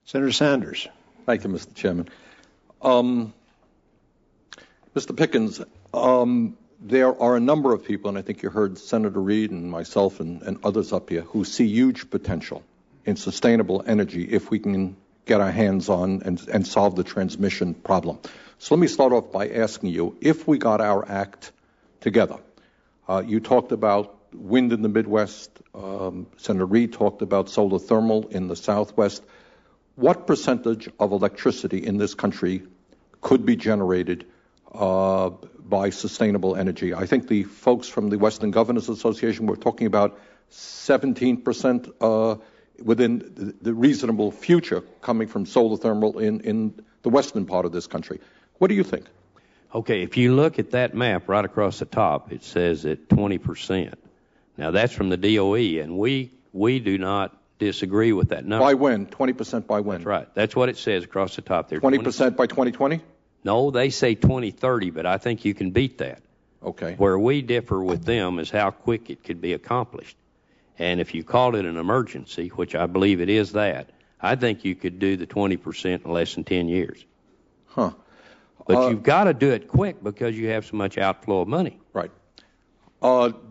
Senator Sanders. Thank you, Mr. Chairman. Mr. Pickens, there are a number of people, and I think you heard Senator Reid and myself and others up here, who see huge potential in sustainable energy if we can get our hands on and solve the transmission problem. So let me start off by asking you, if we got our act together, you talked about wind in the Midwest, Senator Reid talked about solar thermal in the Southwest. What percentage of electricity in this country could be generated by sustainable energy? I think the folks from the Western Governors Association were talking about 17% within the reasonable future coming from solar thermal in the western part of this country. What do you think? Okay, if you look at that map right across the top, it says that 20%. Now, that's from the DOE, and we do not disagree with that number. By when? 20% by when? That's right. That's what it says across the top there. 20% by 2020? No, they say 2030, but I think you can beat that. Okay. Where we differ with them is how quick it could be accomplished. And if you called it an emergency, which I believe it is that, I think you could do the 20% in less than 10 years. Huh. But you've got to do it quick because you have so much outflow of money. Right.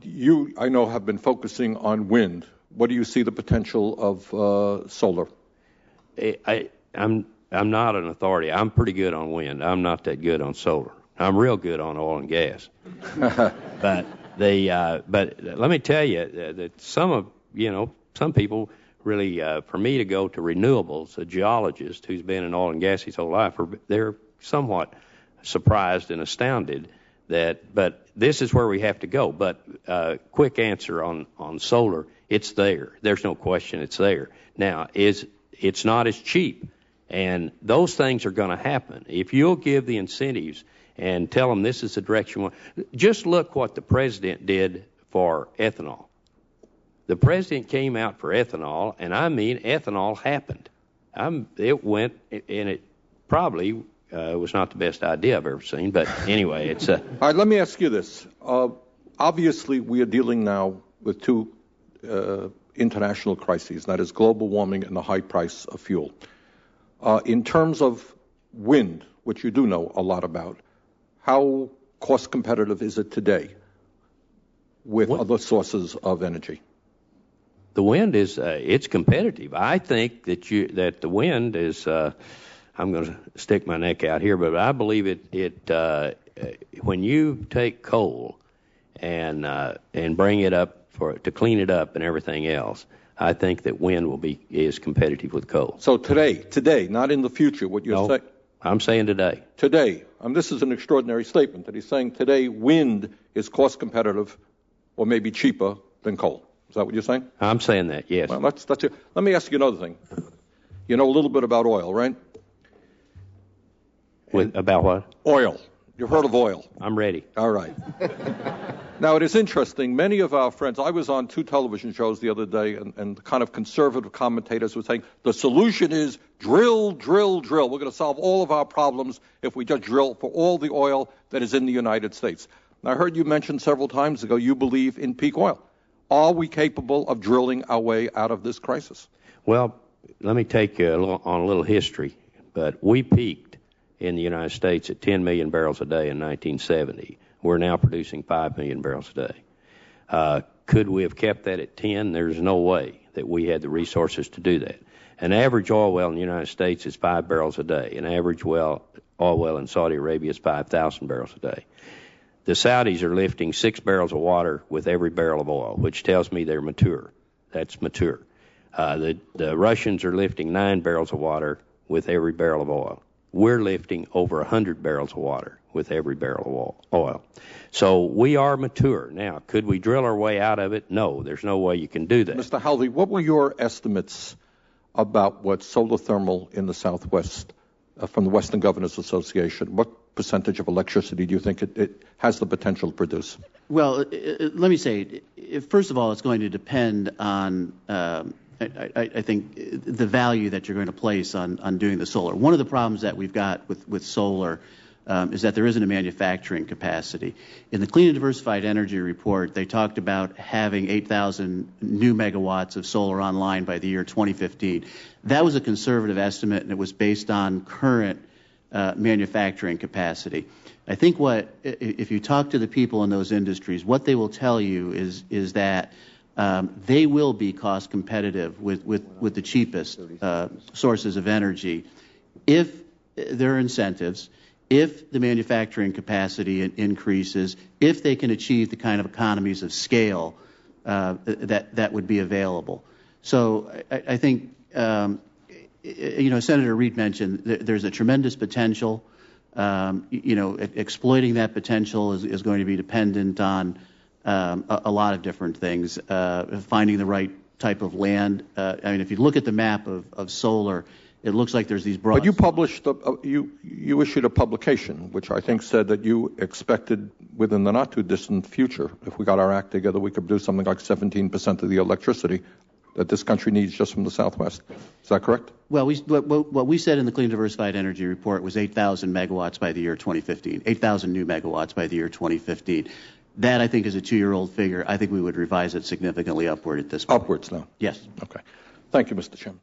You, I know, have been focusing on wind. What do you see the potential of solar? I'm not an authority. I'm pretty good on wind. I'm not that good on solar. I'm real good on oil and gas. But let me tell you that some people really, for me to go to renewables, a geologist who's been in oil and gas his whole life, they're somewhat surprised and astounded but this is where we have to go. But quick answer on solar, it's there. There's no question it's there. Now, it's not as cheap, and those things are going to happen. If you'll give the incentives and tell them this is the direction we want. Just look what the president did for ethanol. The president came out for ethanol, and I mean ethanol happened. It went, and it probably was not the best idea I've ever seen, but anyway, it's All right, let me ask you this. Obviously, we are dealing now with two international crises, that is global warming and the high price of fuel. In terms of wind, which you do know a lot about, how cost competitive is it today with other sources of energy? The wind is it's competitive. I think that the wind is. I'm going to stick my neck out here, but I believe it. When you take coal and bring it up to clean it up and everything else, I think that wind is competitive with coal. So today, not in the future. What you're saying? I'm saying today. Today. This is an extraordinary statement that he's saying today wind is cost competitive or maybe cheaper than coal. Is that what you're saying? I'm saying that, yes. Well, that's it. Let me ask you another thing. You know a little bit about oil, right? About what? Oil. You've heard of oil. I'm ready. All right. Now, it is interesting. Many of our friends, I was on two television shows the other day, and the kind of conservative commentators were saying, the solution is drill, drill, drill. We're going to solve all of our problems if we just drill for all the oil that is in the United States. And I heard you mention several times ago you believe in peak oil. Are we capable of drilling our way out of this crisis? Well, let me take you on a little history. But we peaked in the United States at 10 million barrels a day in 1970. We're now producing 5 million barrels a day. Could we have kept that at 10? There's no way that we had the resources to do that. An average oil well in the United States is 5 barrels a day. An average oil well in Saudi Arabia is 5,000 barrels a day. The Saudis are lifting 6 barrels of water with every barrel of oil, which tells me they're mature. That's mature. The Russians are lifting 9 barrels of water with every barrel of oil. We're lifting over 100 barrels of water with every barrel of oil. So we are mature. Now, could we drill our way out of it? No, there's no way you can do that. Mr. Halvey, what were your estimates about what solar thermal in the Southwest from the Western Governors Association, what percentage of electricity do you think it has the potential to produce? Well, let me say, first of all, it's going to depend on, I think, the value that you're going to place on doing the solar. One of the problems that we've got with solar is that there isn't a manufacturing capacity. In the Clean and Diversified Energy Report, they talked about having 8,000 new megawatts of solar online by the year 2015. That was a conservative estimate, and it was based on current manufacturing capacity. I think if you talk to the people in those industries, what they will tell you is that they will be cost competitive with the cheapest sources of energy if there are incentives, if the manufacturing capacity increases, if they can achieve the kind of economies of scale that would be available. So I think, Senator Reid mentioned there's a tremendous potential. Exploiting that potential is going to be dependent on a lot of different things. Finding the right type of land. If you look at the map of solar, it looks like there's these broad. But you published, you issued a publication, which I think said that you expected within the not too distant future, if we got our act together, we could produce something like 17% of the electricity that this country needs just from the Southwest. Is that correct? Well, what we said in the Clean Diversified Energy Report was 8,000 megawatts by the year 2015, 8,000 new megawatts by the year 2015. That, I think, is a 2-year-old figure. I think we would revise it significantly upward at this point. Upwards now? Yes. Okay. Thank you, Mr. Chairman.